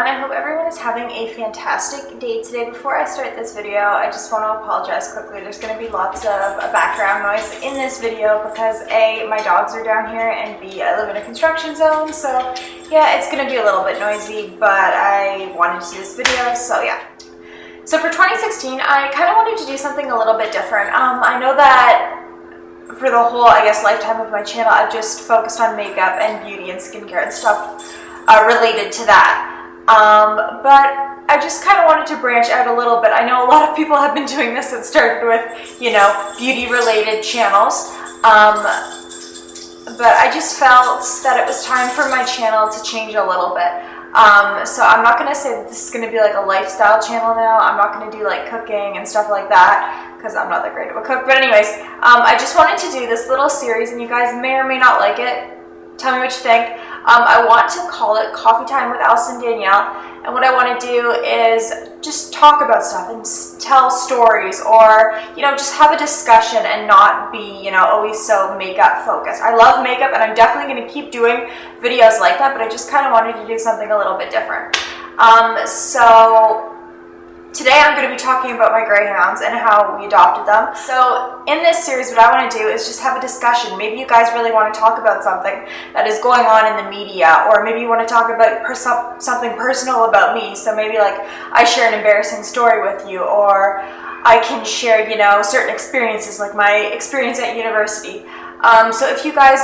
everyone. I hope everyone is having a fantastic day today. Before I start this video, I just want to apologize quickly. There's going to be lots of background noise in this video because A, my dogs are down here, and B, I live in a construction zone. So yeah, it's going to be a little bit noisy, but I wanted to do this video, so yeah. So for 2016, I kind of wanted to do something a little bit different. I know that for the whole, I guess, lifetime of my channel, I've just focused on makeup and beauty and skincare and stuff related to that. But I just kind of wanted to branch out a little bit. I know a lot of people have been doing this. It started with, you know, beauty related channels. But I just felt that it was time for my channel to change a little bit. So I'm not going to say that this is going to be like a lifestyle channel now. I'm not going to do like cooking and stuff like that because I'm not that great of a cook. But anyways, I just wanted to do this little series, and you guys may or may not like it. Tell me what you think. I want to call it Coffee Time with Alice and Danielle, and what I want to do is just talk about stuff and tell stories, or, you know, just have a discussion and not be, you know, always so makeup focused. I love makeup, and I'm definitely going to keep doing videos like that, but I just kind of wanted to do something a little bit different. So today I'm going to be talking about my Greyhounds and how we adopted them. So in this series, what I want to do is just have a discussion. Maybe you guys really want to talk about something that is going on in the media, or maybe you want to talk about something personal about me. So maybe like I share an embarrassing story with you, or I can share, you know, certain experiences, like my experience at university. So if you guys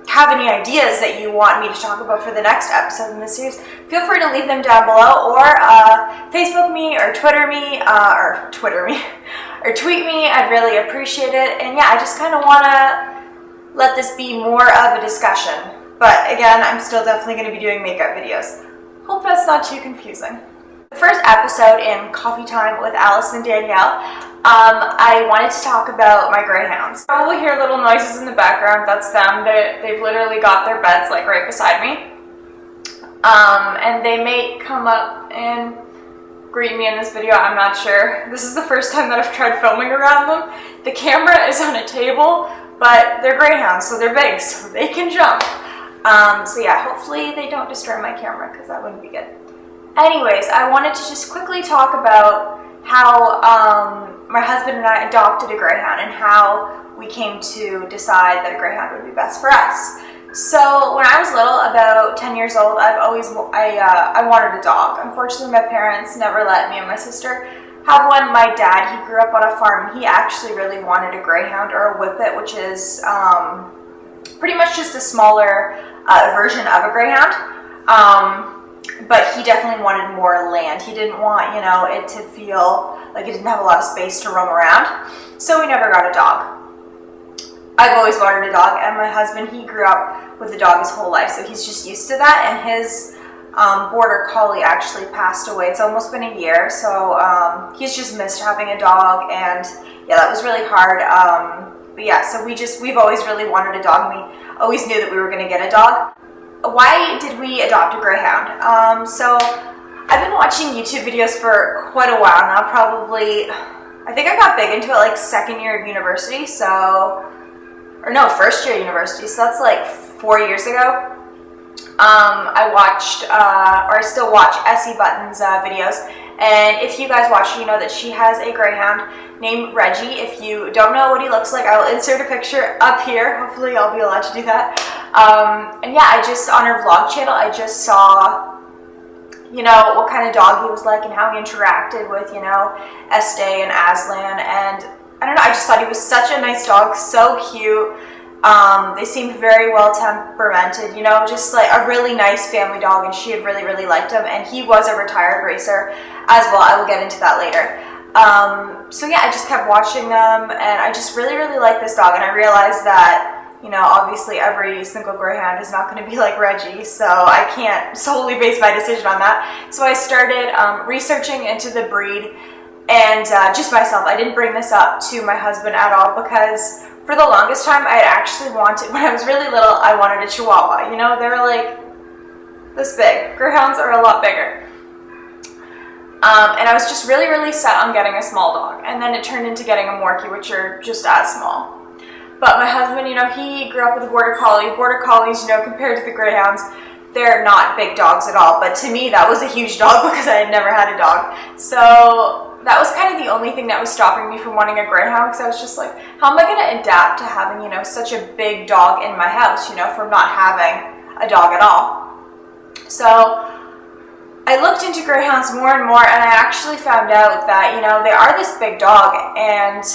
have any ideas that you want me to talk about for the next episode in this series, feel free to leave them down below, or Facebook me, or Twitter me, or tweet me. I'd really appreciate it. And yeah, I just kind of want to let this be more of a discussion. But again, I'm still definitely going to be doing makeup videos. Hope that's not too confusing. The first episode in Coffee Time with Alice and Danielle, I wanted to talk about my Greyhounds. You probably hear little noises in the background. That's them. They've literally got their beds like right beside me. And they may come up and greet me in this video. I'm not sure. This is the first time that I've tried filming around them. The camera is on a table, but they're Greyhounds, so they're big, so they can jump. So yeah, hopefully they don't destroy my camera, because that wouldn't be good. Anyways, I wanted to just quickly talk about how my husband and I adopted a Greyhound, and how we came to decide that a Greyhound would be best for us. So when I was little, about 10 years old, I wanted a dog. Unfortunately, my parents never let me and my sister have one. My dad, he grew up on a farm. He actually really wanted a Greyhound, or a Whippet, which is pretty much just a smaller version of a Greyhound. But he definitely wanted more land. He didn't want, you know, it to feel like it didn't have a lot of space to roam around. So we never got a dog. I've always wanted a dog, and my husband, he grew up with a dog his whole life, so he's just used to that. And his border collie actually passed away. It's almost been a year, so he's just missed having a dog, and yeah, that was really hard. But yeah, so we've always really wanted a dog, and we always knew that we were going to get a dog. Why did we adopt a Greyhound? So I've been watching YouTube videos for quite a while now, probably, I think I got big into it like second year of university, first year of university, so that's like 4 years ago. I watched, or I still watch Essie Button's videos, and if you guys watch, you know that she has a Greyhound named Reggie. If you don't know what he looks like, I will insert a picture up here. Hopefully I'll be allowed to do that. And yeah, on her vlog channel, I just saw, you know, what kind of dog he was like and how he interacted with, you know, Estee and Aslan, and I don't know, I just thought he was such a nice dog, so cute. They seemed very well temperamented, you know, just like a really nice family dog, and she had really, really liked him, and he was a retired racer as well. I will get into that later. So yeah, I just kept watching them, and I just really, really liked this dog, and I realized that, you know, obviously every single Greyhound is not going to be like Reggie, so I can't solely base my decision on that. So I started researching into the breed, and just myself. I didn't bring this up to my husband at all, because for the longest time I had actually wanted, when I was really little, I wanted a Chihuahua. You know, they were like this big. Greyhounds are a lot bigger. And I was just really, really set on getting a small dog. And then it turned into getting a Morkie, which are just as small. But my husband, you know, he grew up with a Border Collie. Border Collies, you know, compared to the Greyhounds, they're not big dogs at all, but to me that was a huge dog because I had never had a dog. So that was kind of the only thing that was stopping me from wanting a Greyhound, because I was just like, how am I going to adapt to having, you know, such a big dog in my house, you know, from not having a dog at all. So I looked into Greyhounds more and more, and I actually found out that, you know, they are this big dog, and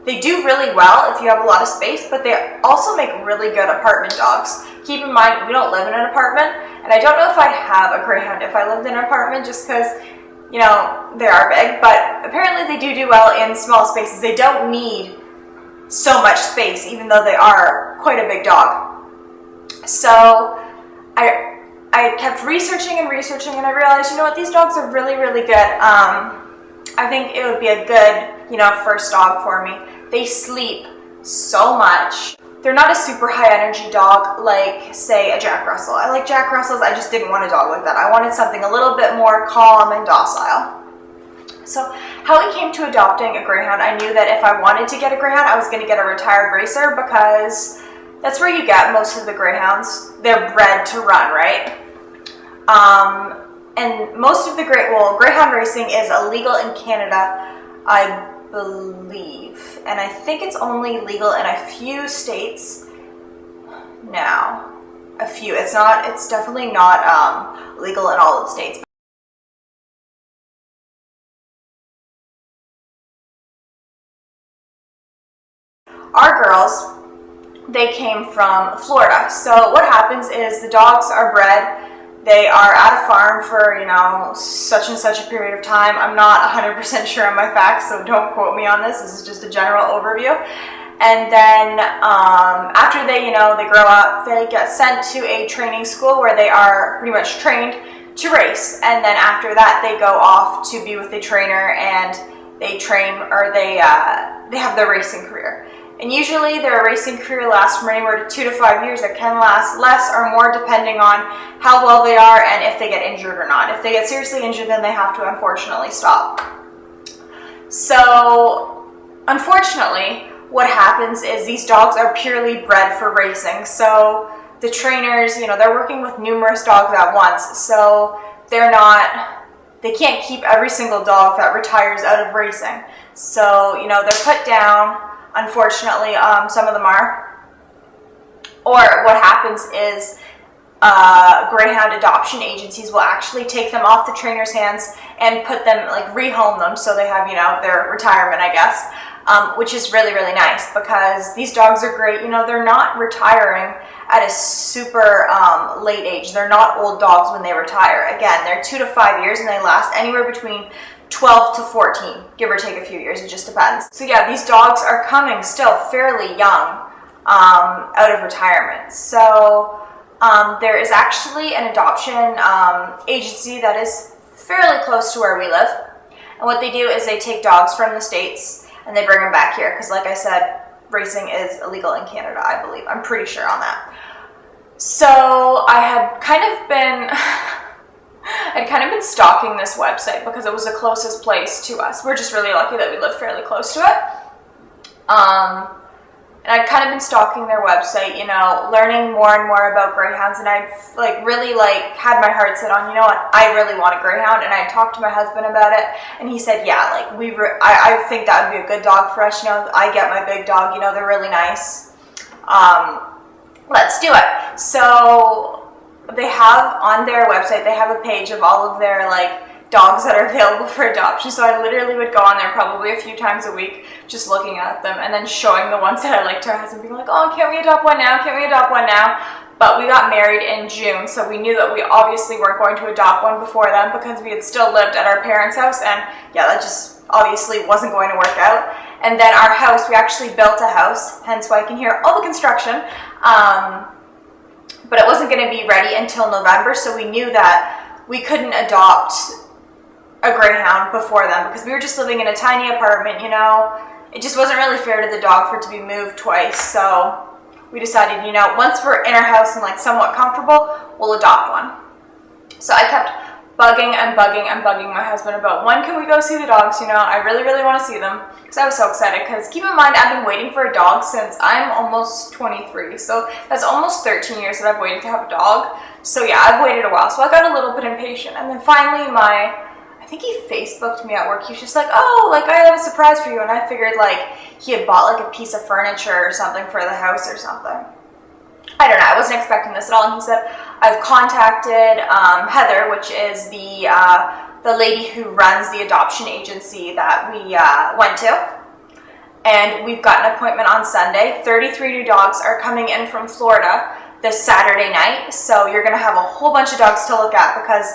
they do really well if you have a lot of space, but they also make really good apartment dogs. Keep in mind, we don't live in an apartment, and I don't know if I'd have a Greyhound if I lived in an apartment, just because, you know, they are big, but apparently they do well in small spaces. They don't need so much space, even though they are quite a big dog. So I kept researching, and I realized, you know what, these dogs are really, really good. I think it would be a good, you know, first dog for me. They sleep so much. They're not a super high energy dog like, say, a Jack Russell. I like Jack Russells, I just didn't want a dog like that. I wanted something a little bit more calm and docile. So how we came to adopting a Greyhound, I knew that if I wanted to get a Greyhound, I was going to get a retired racer, because that's where you get most of the Greyhounds. They're bred to run, right? And most of the Greyhound racing is illegal in Canada, I believe. And I think it's only legal in a few states now. A few. It's definitely not legal in all of the states. Our girls, they came from Florida. So what happens is the dogs are bred. They are at a farm for, you know, such and such a period of time. I'm not 100% sure on my facts, so don't quote me on this. This is just a general overview. And then after they, you know, they grow up, they get sent to a training school where they are pretty much trained to race. And then after that, they go off to be with a trainer, and they train, or they have their racing career. And usually their racing career lasts from anywhere to 2 to 5 years. It can last less or more depending on how well they are and if they get injured or not. If they get seriously injured, then they have to unfortunately stop. So unfortunately, what happens is these dogs are purely bred for racing. So the trainers, you know, they're working with numerous dogs at once. So they can't keep every single dog that retires out of racing. So, you know, they're put down. Unfortunately, some of them are. Or what happens is Greyhound adoption agencies will actually take them off the trainer's hands and put them, like, rehome them, so they have, you know, their retirement, I guess, which is really, really nice, because these dogs are great. You know, they're not retiring at a super late age. They're not old dogs when they retire. Again, they're 2 to 5 years, and they last anywhere between 12 to 14, give or take a few years, it just depends. So yeah, these dogs are coming still fairly young out of retirement. So there is actually an adoption agency that is fairly close to where we live. And what they do is they take dogs from the States and they bring them back here, because like I said, racing is illegal in Canada, I believe. I'm pretty sure on that. So I had kind of been stalking this website because it was the closest place to us. We're just really lucky that we live fairly close to it. And I'd kind of been stalking their website, you know, learning more and more about Greyhounds, and I'd really had my heart set on, you know what, I really want a Greyhound. And I talked to my husband about it, and he said, yeah, like I think that would be a good dog for us. You know, I get my big dog, you know, they're really nice. Let's do it. So they have on their website, they have a page of all of their dogs that are available for adoption. So I literally would go on there probably a few times a week, just looking at them and then showing the ones that I liked to our husband, being like, oh, can't we adopt one now? Can't we adopt one now? But we got married in June, so we knew that we obviously weren't going to adopt one before then, because we had still lived at our parents' house, and yeah, that just obviously wasn't going to work out. And then our house, we actually built a house, hence why I can hear all the construction. But it wasn't going to be ready until November, so we knew that we couldn't adopt a Greyhound before then, because we were just living in a tiny apartment, you know. It just wasn't really fair to the dog for it to be moved twice, so we decided, you know, once we're in our house and somewhat comfortable, we'll adopt one. So I kept bugging and bugging and bugging my husband about when can we go see the dogs, you know, I really, really want to see them, because I was so excited, because keep in mind, I've been waiting for a dog since I'm almost 23, so that's almost 13 years that I've waited to have a dog. So yeah, I've waited a while, so I got a little bit impatient, and then finally I think he Facebooked me at work. He was just like, oh, like, I have a surprise for you, and I figured, like, he had bought, like, a piece of furniture or something for the house or something. I don't know, I wasn't expecting this at all, and he said, I've contacted Heather, which is the lady who runs the adoption agency that we went to, and we've got an appointment on Sunday. 33 new dogs are coming in from Florida this Saturday night, so you're going to have a whole bunch of dogs to look at, because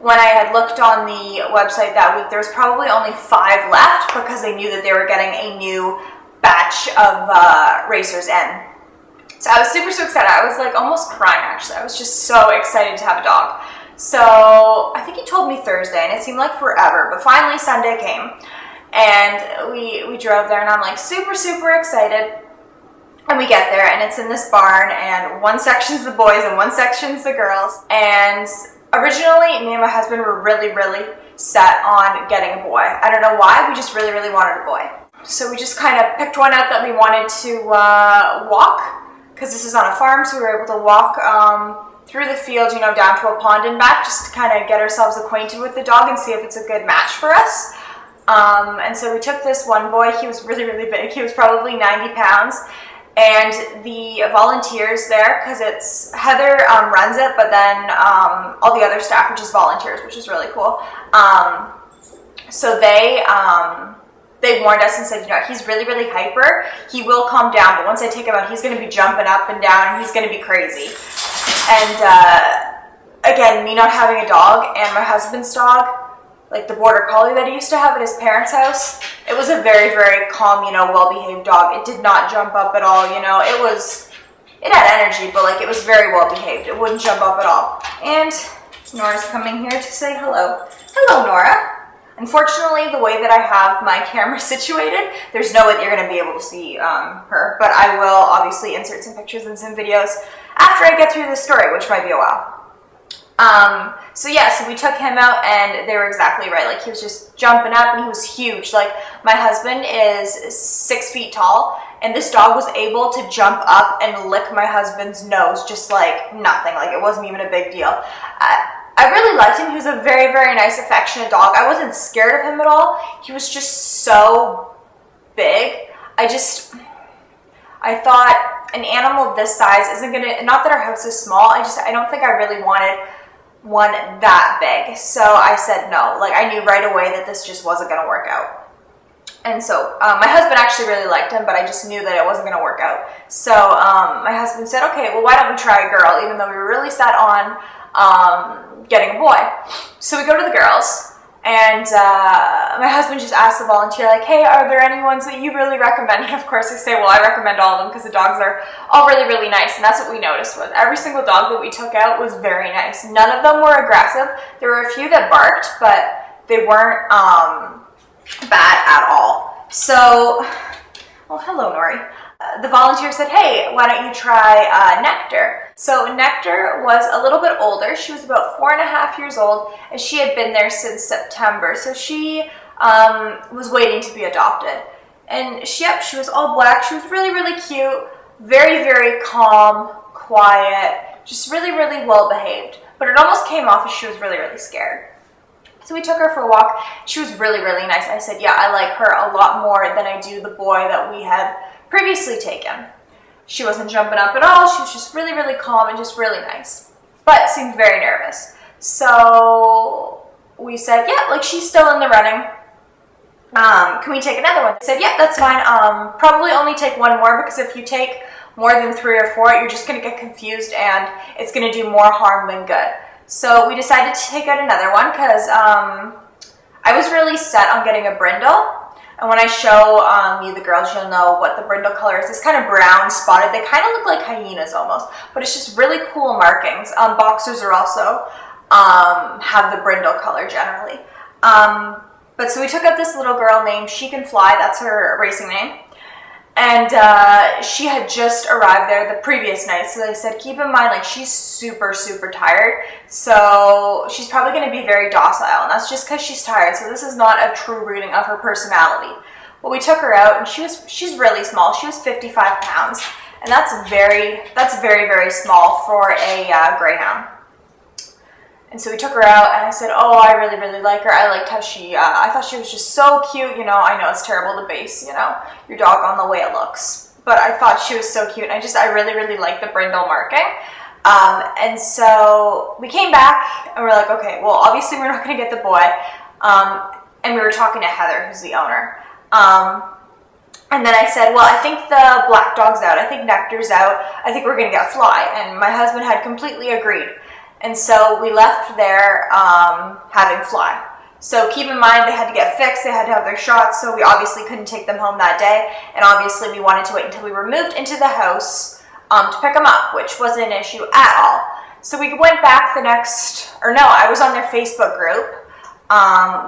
when I had looked on the website that week, there was probably only 5 left, because they knew that they were getting a new batch of racers in. So I was super, super excited. I was like almost crying, actually. I was just so excited to have a dog. So I think he told me Thursday, and it seemed like forever, but finally Sunday came, and we drove there, and I'm like super, super excited. And we get there, and it's in this barn, and one section's the boys and one section's the girls. And originally, me and my husband were really, really set on getting a boy. I don't know why, we just really, really wanted a boy. So we just kind of picked one out that we wanted to walk, because this is on a farm, so we were able to walk through the field, you know, down to a pond and back, just to kind of get ourselves acquainted with the dog and see if it's a good match for us. And so we took this one boy. He was really, really big. He was probably 90 pounds. And the volunteers there, because it's Heather runs it, but then all the other staff are just volunteers, which is really cool. So they warned us and said, you know, he's really, really hyper. He will calm down, but once I take him out, he's going to be jumping up and down, and he's going to be crazy. And again, me not having a dog and my husband's dog, like the border collie that he used to have at his parents' house, it was a very, very calm, you know, well-behaved dog. It did not jump up at all, you know. It had energy, but like it was very well-behaved. It wouldn't jump up at all. And Nora's coming here to say hello. Hello, Nora. Unfortunately, the way that I have my camera situated, there's no way that you're going to be able to see her, but I will obviously insert some pictures and some videos after I get through this story, which might be a while. So yeah, so we took him out, and they were exactly right. Like, he was just jumping up, and he was huge. Like, my husband is 6 feet tall, and this dog was able to jump up and lick my husband's nose just like nothing. Like, it wasn't even a big deal. I really liked him. He was a very, very nice, affectionate dog. I wasn't scared of him at all. He was just so big. I thought an animal this size isn't gonna, not that our house is small, I don't think I really wanted one that big. So I said no. Like, I knew right away that this just wasn't gonna work out. And so my husband actually really liked him, but I just knew that it wasn't gonna work out. So my husband said, okay, well, why don't we try a girl, even though we were really set on getting a boy. So we go to the girls, and my husband just asked the volunteer, like, hey, are there any ones that you really recommend? And of course I say, well, I recommend all of them, because the dogs are all really, really nice. And that's what we noticed with every single dog that we took out was very nice. None of them were aggressive. There were a few that barked, but they weren't bad at all. So, well, hello, Nori. The volunteer said, hey, why don't you try Nectar? So Nectar was a little bit older. She was about 4.5 years old, and she had been there since September. So she was waiting to be adopted. And she was all black. She was really, really cute, very, very calm, quiet, just really, really well behaved. But it almost came off as she was really, really scared. So we took her for a walk. She was really, really nice. I said, yeah, I like her a lot more than I do the boy that we had previously taken. She wasn't jumping up at all. She was just really, really calm and just really nice, but seemed very nervous. So we said, yeah, like, she's still in the running. Can we take another one? They said, yeah, that's fine. Probably only take one more, because if you take more than 3 or 4, you're just going to get confused, and it's going to do more harm than good. So we decided to take out another one, because I was really set on getting a brindle. And when I show you the girls, you'll know what the brindle color is. It's kind of brown spotted. They kind of look like hyenas almost, but it's just really cool markings. Boxers are also have the brindle color generally. But so we took up this little girl named She Can Fly. That's her racing name. And she had just arrived there the previous night, so they said, keep in mind, like, she's super, super tired, so she's probably going to be very docile, and that's just because she's tired, so this is not a true reading of her personality. Well, we took her out, and she's really small. She was 55 pounds, and that's very, very small for a Greyhound. And so we took her out, and I said, oh, I really, really like her. I liked how I thought she was just so cute. You know, I know it's terrible to base, you know, your dog on the way it looks. But I thought she was so cute, and I really, really liked the brindle marking. And so we came back, and we're like, okay, well, obviously we're not going to get the boy. And we were talking to Heather, who's the owner. And then I said, well, I think the black dog's out. I think Nectar's out. I think we're going to get Fly. And my husband had completely agreed. And so we left there having Fly. So keep in mind, they had to get fixed, they had to have their shots, so we obviously couldn't take them home that day. And obviously we wanted to wait until we were moved into the house to pick them up, which wasn't an issue at all. So we went back I was on their Facebook group,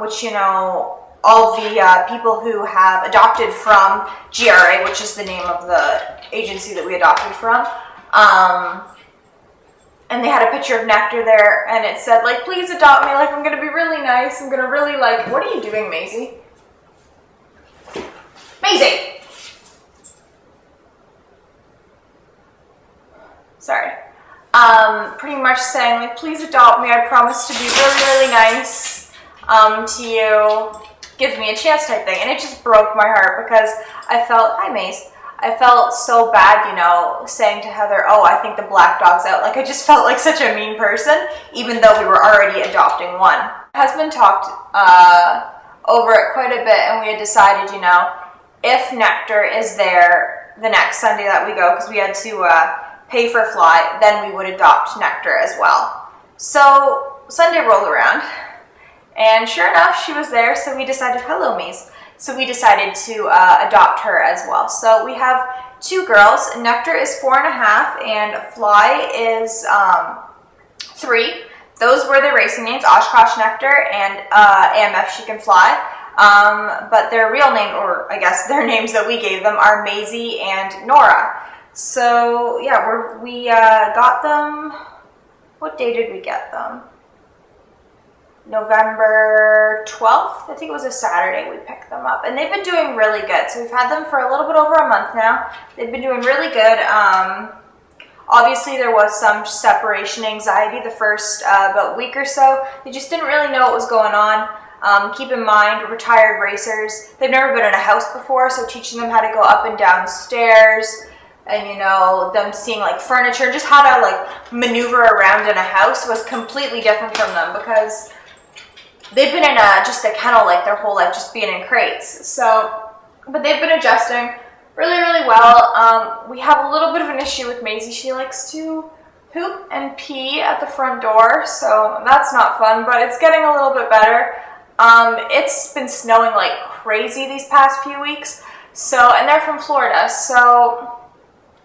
which, you know, all the people who have adopted from GRA, which is the name of the agency that we adopted from, and they had a picture of Nectar there, and it said, like, please adopt me, like, I'm going to be really nice, I'm going to really, like, what are you doing, Maisie? Maisie! Sorry. Pretty much saying, like, please adopt me, I promise to be really, really nice to you, give me a chance type thing, and it just broke my heart, because I felt, hi, Maze, I felt so bad, you know, saying to Heather, oh, I think the black dog's out. Like, I just felt like such a mean person, even though we were already adopting one. My husband talked over it quite a bit, and we had decided, you know, if Nectar is there the next Sunday that we go, because we had to pay for Fly, then we would adopt Nectar as well. So Sunday rolled around, and sure enough, she was there, so we decided, hello, Mies. So we decided to adopt her as well. So we have two girls. Nectar is 4.5 and Fly is 3. Those were their racing names, Oshkosh Nectar and AMF She Can Fly. But their real name, or I guess their names that we gave them, are Maisie and Nora. So yeah, we got them. What day did we get them? November 12th, I think it was a Saturday we picked them up, and they've been doing really good. So we've had them for a little bit over a month now. They've been doing really good. Obviously there was some separation anxiety the first about week or so. They just didn't really know what was going on. Keep in mind, retired racers, they've never been in a house before, so teaching them how to go up and down stairs, and, you know, them seeing, like, furniture, just how to, like, maneuver around in a house was completely different from them, because they've been in just a kennel, like, their whole life, just being in crates. So, but they've been adjusting really, really well. We have a little bit of an issue with Maisie. She likes to poop and pee at the front door, so that's not fun, but it's getting a little bit better. It's been snowing like crazy these past few weeks, so, and they're from Florida, so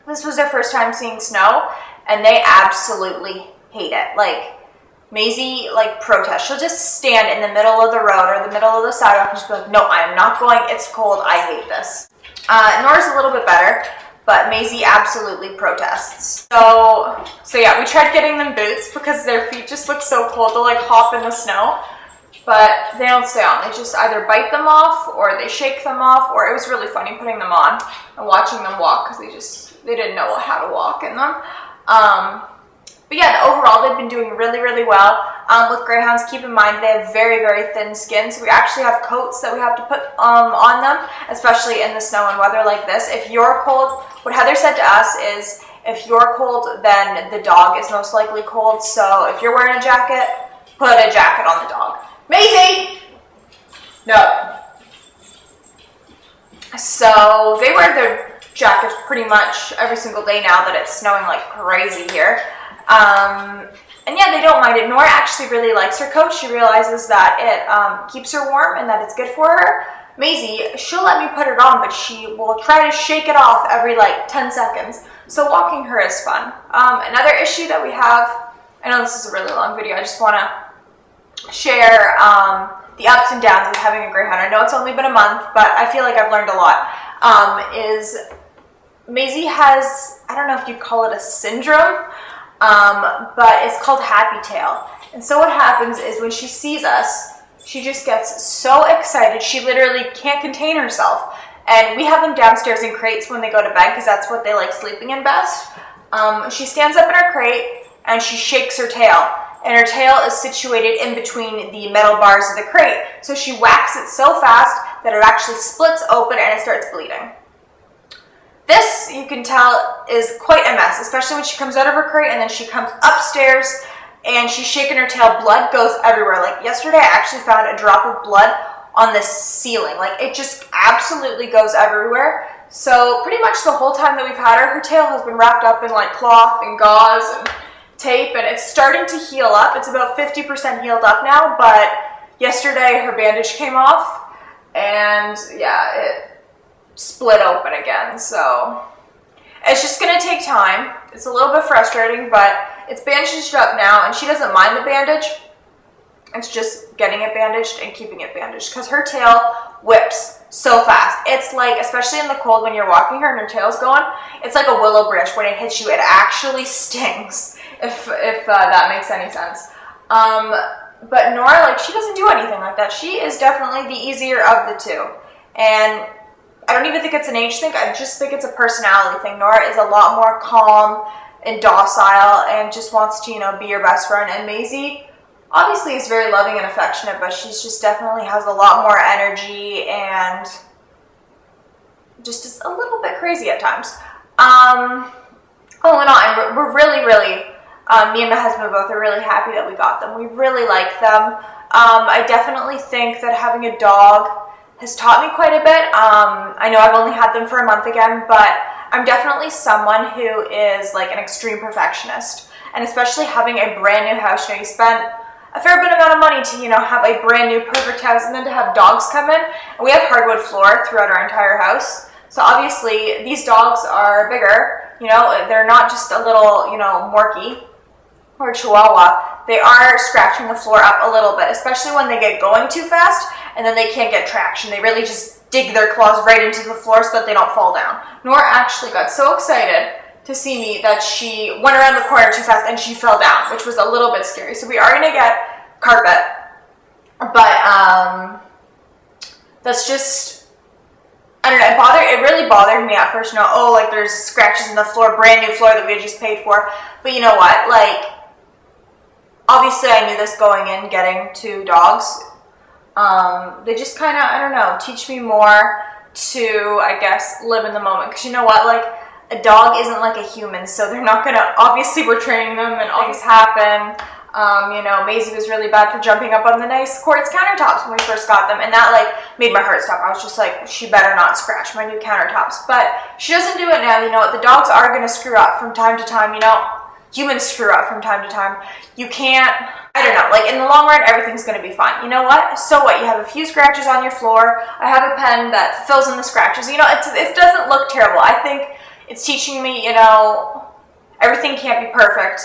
this was their first time seeing snow, and they absolutely hate it. Like, Maisie, like, protests. She'll just stand in the middle of the road or the middle of the sidewalk and just be like, no, I am not going, it's cold, I hate this. Nora's a little bit better, but Maisie absolutely protests. So yeah, we tried getting them boots because their feet just look so cold. They'll, like, hop in the snow, but they don't stay on. They just either bite them off or they shake them off, or it was really funny putting them on and watching them walk because they didn't know how to walk in them. But yeah, overall, they've been doing really, really well. With Greyhounds, keep in mind, they have very, very thin skin, so we actually have coats that we have to put on them, especially in the snow and weather like this. If you're cold, what Heather said to us is, if you're cold, then the dog is most likely cold, so if you're wearing a jacket, put a jacket on the dog. Maisie! No. So they wear their jackets pretty much every single day now that it's snowing like crazy here. And yeah, they don't mind it. Nora actually really likes her coat. She realizes that it keeps her warm and that it's good for her. Maisie, she'll let me put it on, but she will try to shake it off every like 10 seconds. So walking her is fun. Another issue that we have, I know this is a really long video, I just want to share the ups and downs of having a Greyhound. I know it's only been a month, but I feel like I've learned a lot. Is Maisie has, I don't know if you'd call it a syndrome, but it's called happy tail. And so what happens is when she sees us, she just gets so excited. She literally can't contain herself. And we have them downstairs in crates when they go to bed because that's what they like sleeping in best. She stands up in her crate and she shakes her tail. And her tail is situated in between the metal bars of the crate. So she whacks it so fast that it actually splits open and it starts bleeding. This, you can tell, is quite a mess, especially when she comes out of her crate and then she comes upstairs and she's shaking her tail. Blood goes everywhere. Like yesterday, I actually found a drop of blood on the ceiling. Like it just absolutely goes everywhere. So pretty much the whole time that we've had her, her tail has been wrapped up in like cloth and gauze and tape, and it's starting to heal up. It's about 50% healed up now, but yesterday her bandage came off and yeah, it split open again. So it's just gonna take time. It's a little bit frustrating, but it's bandaged up now and she doesn't mind the bandage. It's just getting it bandaged and keeping it bandaged because her tail whips so fast. It's like, especially in the cold when you're walking her and her tail's going, it's like a willow branch. When it hits you, it actually stings, if that makes any sense. But Nora, like, she doesn't do anything like that. She is definitely the easier of the two. And I don't even think it's an age thing. I just think it's a personality thing. Nora is a lot more calm and docile and just wants to, you know, be your best friend. And Maisie obviously is very loving and affectionate, but she's just definitely has a lot more energy and just is a little bit crazy at times. All in all, we're really, me and my husband both are really happy that we got them. We really like them. I definitely think that having a dog has taught me quite a bit. I know I've only had them for a month again, but I'm definitely someone who is like an extreme perfectionist. And especially having a brand new house, you know, you spent a fair bit amount of money to, you know, have a brand new perfect house, and then to have dogs come in. And we have hardwood floor throughout our entire house. So obviously these dogs are bigger, you know, they're not just a little, you know, Morkie or Chihuahua. They are scratching the floor up a little bit, especially when they get going too fast and then they can't get traction. They really just dig their claws right into the floor so that they don't fall down. Nora actually got so excited to see me that she went around the corner too fast and she fell down, which was a little bit scary. So we are gonna get carpet, but that's just, I don't know, it really bothered me at first, you know, oh, like there's scratches in the floor, brand new floor that we just paid for. But you know what, like, obviously I knew this going in, getting 2 dogs. They just kind of, I don't know, teach me more to, I guess, live in the moment. Because you know what, like, a dog isn't like a human, so they're not gonna, obviously we're training them and things happen. You know, Maisie was really bad for jumping up on the nice quartz countertops when we first got them, and that like made my heart stop. I was just like, she better not scratch my new countertops. But she doesn't do it now. You know, the dogs are gonna screw up from time to time. You know, humans screw up from time to time. You can't, I don't know, like in the long run, everything's gonna be fine. You know what? So what? You have a few scratches on your floor. I have a pen that fills in the scratches. You know, it doesn't look terrible. I think it's teaching me, you know, everything can't be perfect,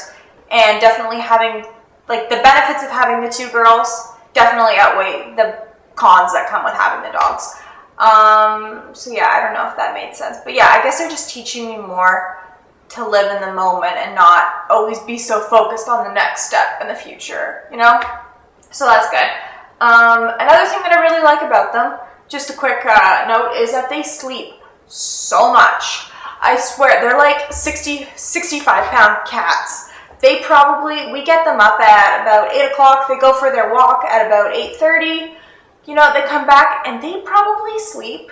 and definitely having, like, the benefits of having the 2 girls definitely outweigh the cons that come with having the dogs. So yeah, I don't know if that made sense, but yeah, I guess they're just teaching me more to live in the moment and not always be so focused on the next step in the future, you know? So that's good. Another thing that I really like about them, just a quick note, is that they sleep so much. I swear, they're like 60, 65-pound cats. We get them up at about 8 o'clock. They go for their walk at about 8:30. You know, they come back and they probably sleep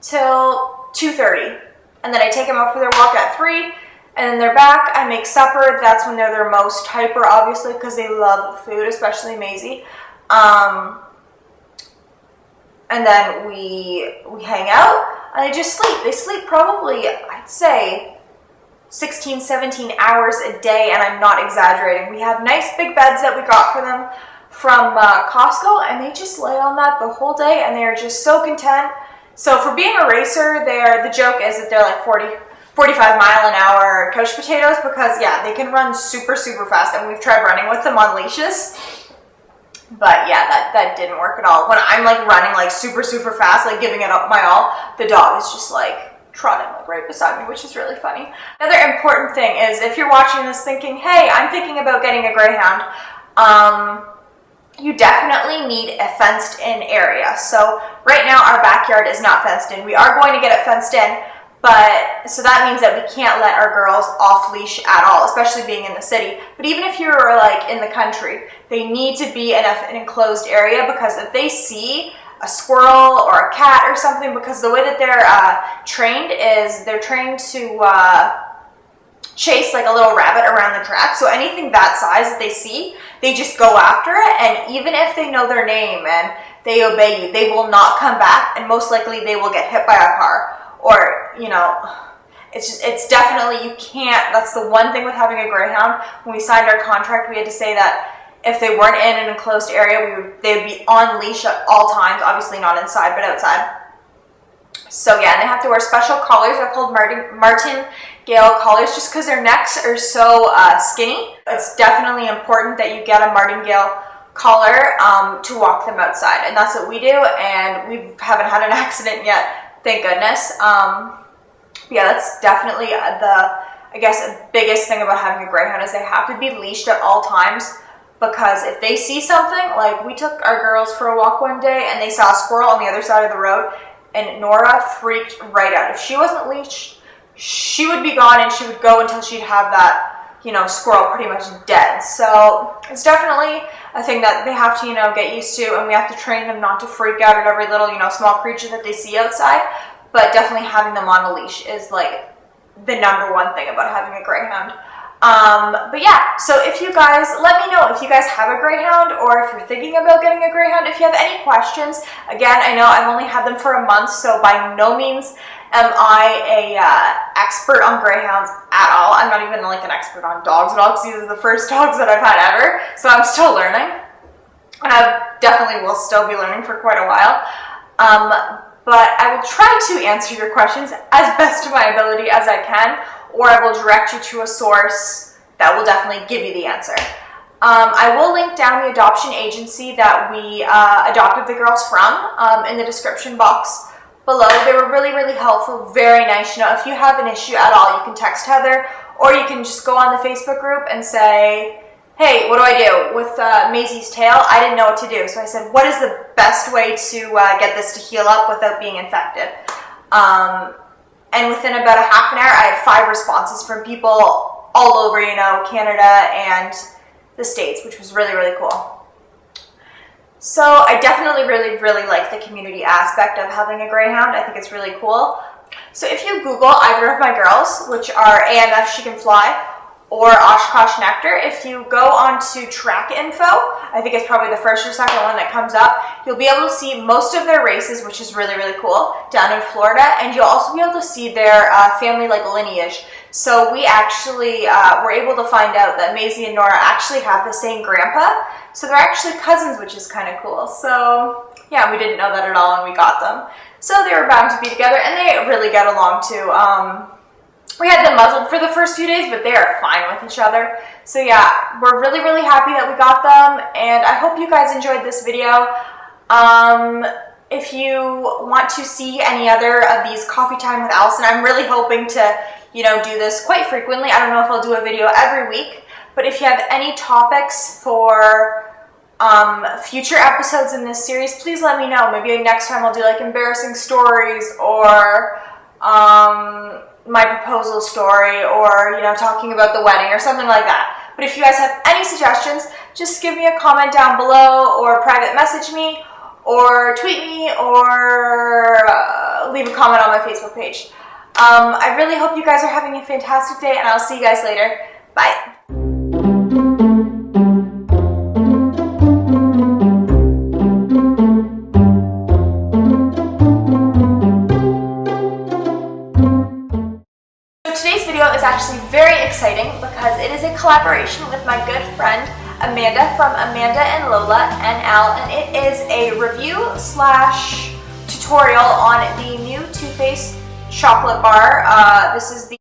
till 2:30. And then I take them out for their walk at 3, and then they're back. I make supper. That's when they're their most hyper, obviously, because they love food, especially Maisie. And then we hang out, and they just sleep. They sleep probably, I'd say, 16, 17 hours a day, and I'm not exaggerating. We have nice big beds that we got for them from Costco, and they just lay on that the whole day, and they're just so content. So for being a racer, the joke is that they're like 45 mile an hour couch potatoes, because yeah, they can run super, super fast, and we've tried running with them on leashes. But yeah, that didn't work at all. When I'm like running like super fast, like giving it up my all, the dog is just like trotting like right beside me, which is really funny. Another important thing is if you're watching this thinking, hey, I'm thinking about getting a Greyhound, you definitely need a fenced in area. So right now our backyard is not fenced in. We are going to get it fenced in, but so that means that we can't let our girls off leash at all, especially being in the city. But even if you're like in the country, they need to be in an enclosed area, because if they see a squirrel or a cat or something, because the way that they're trained is they're trained to chase like a little rabbit around the track. So anything that size that they see, they just go after it. And even if they know their name and they obey you, they will not come back, and most likely they will get hit by a car. Or, you know, it's definitely, you can't, that's the one thing with having a Greyhound. When we signed our contract, we had to say that if they weren't in an enclosed area, they would be on leash at all times, obviously not inside, but outside. So yeah, and they have to wear special collars. They're called martingale collars, just because their necks are so skinny. It's definitely important that you get a martingale collar to walk them outside, and that's what we do, and we haven't had an accident yet, thank goodness. Yeah, that's definitely I guess, biggest thing about having a Greyhound is they have to be leashed at all times. Because if they see something, like we took our girls for a walk one day and they saw a squirrel on the other side of the road, and Nora freaked right out. If she wasn't leashed, she would be gone, and she would go until she'd have that, you know, squirrel pretty much dead. So it's definitely a thing that they have to, you know, get used to, and we have to train them not to freak out at every little, you know, small creature that they see outside. But definitely having them on a leash is like the number one thing about having a Greyhound. But yeah, so if you guys, let me know if you guys have a Greyhound, or if you're thinking about getting a Greyhound. If you have any questions, again, I know I've only had them for a month, so by no means am I a expert on Greyhounds at all. I'm not even like an expert on dogs at all, because these are the first dogs that I've had ever, so I'm still learning, and I definitely will still be learning for quite a while. But I will try to answer your questions as best to my ability as I can, or I will direct you to a source that will definitely give you the answer. I will link down the adoption agency that we adopted the girls from in the description box below. They were really helpful, very nice. You know, if you have an issue at all, you can text Heather, or you can just go on the Facebook group and say, hey, what do I do with Maisie's tail? I didn't know what to do. So I said, what is the best way to get this to heal up without being infected? And within about a half an hour, I had 5 responses from people all over, you know, Canada and the States, which was really cool. So I definitely really like the community aspect of having a Greyhound. I think it's really cool. So if you Google either of my girls, which are AMF She Can Fly or Oshkosh Nectar, if you go on to track info, I think it's probably the first or second one that comes up, you'll be able to see most of their races, which is really cool, down in Florida, and you'll also be able to see their family like lineage. So we actually were able to find out that Maisie and Nora actually have the same grandpa, so they're actually cousins, which is kind of cool. So yeah, we didn't know that at all when we got them. So they were bound to be together, and they really get along too. We had them muzzled for the first few days, but they are fine with each other. So yeah, we're really happy that we got them, and I hope you guys enjoyed this video. If you want to see any other of these coffee time with Allison, I'm really hoping to, you know, do this quite frequently. I don't know if I'll do a video every week, but if you have any topics for future episodes in this series, please let me know. Maybe next time I'll do like embarrassing stories, or my proposal story, or, you know, talking about the wedding or something like that. But if you guys have any suggestions, just give me a comment down below, or private message me, or tweet me, or leave a comment on my Facebook page. I really hope you guys are having a fantastic day, and I'll see you guys later. Bye. Is actually very exciting because it is a collaboration with my good friend Amanda from Amanda and Lola and Al, and it is a review / tutorial on the new Too Faced chocolate bar. This is the